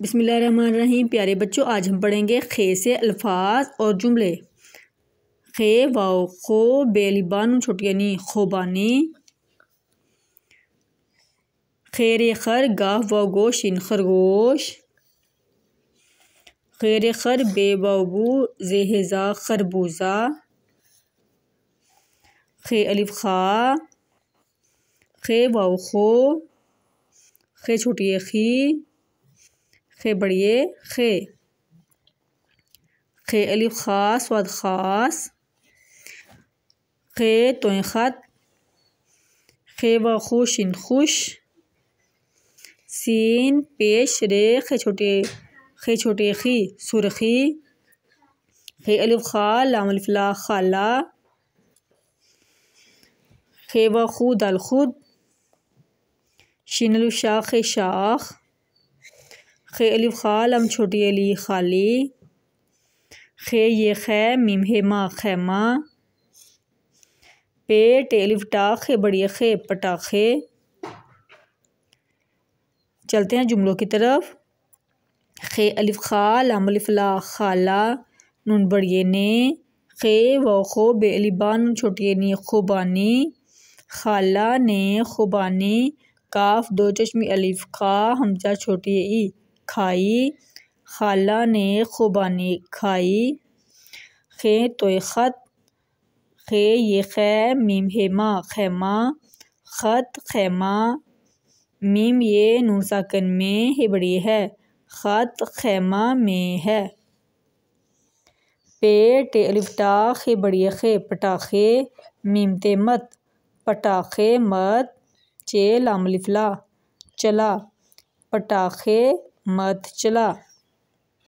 बिस्मिल्लाहिर्रहमानिर्रहीम। प्यारे बच्चों, आज हम पढ़ेंगे खे से अल्फाज और जुमले। खे वाओ खो बेलिबान छोटियानी खोबानी। खेरे खर गाफ वाओ गोशिन खरगोश। खेरे खर बे वाओ जेहेजा खरबूजा। खे अलिफ खा। खे वाओ खो। खे छोटिए खी। खे बड़िए खे। खे अलिफ खास वाद खास। खे तोय खत। खे व खुशिन खुश। सीन पेश रे खे छोटे खी सुरखी। खे अलिफ खा लाम अलिफ ला खाला। खे व खुद अल खुद। शीन अलिफ शाख खे शाख। खे अलिफ खा लम छोटी अली खाली। खे ये खै मीम हे मा खैमा। पे टे अलिफ टा खे बड़ी खे पटाखे। चलते हैं जुमलों की तरफ। खे अलिफ खा लाम अलिफ ला खाला नून बड़िए ने। खे व खो बे अलिबान छोटी नी खुबानी। खाला ने खुबानी। काफ दो चश्मी अलिफ खा हमजा छोटी ई खाई। खाला ने खुबानी खाई। खे तोय खत। खे ये खै मीम हे मा खैमा। खत खैमा। मीम ये नून साकन में हे बड़ी है। खत खैमा में है। पे टे अलिफ टा खे बड़ी खे पटाखे। मीम ते मत पटाखे मत। चे लाम अलिफ ला चला पटाखे मत चला।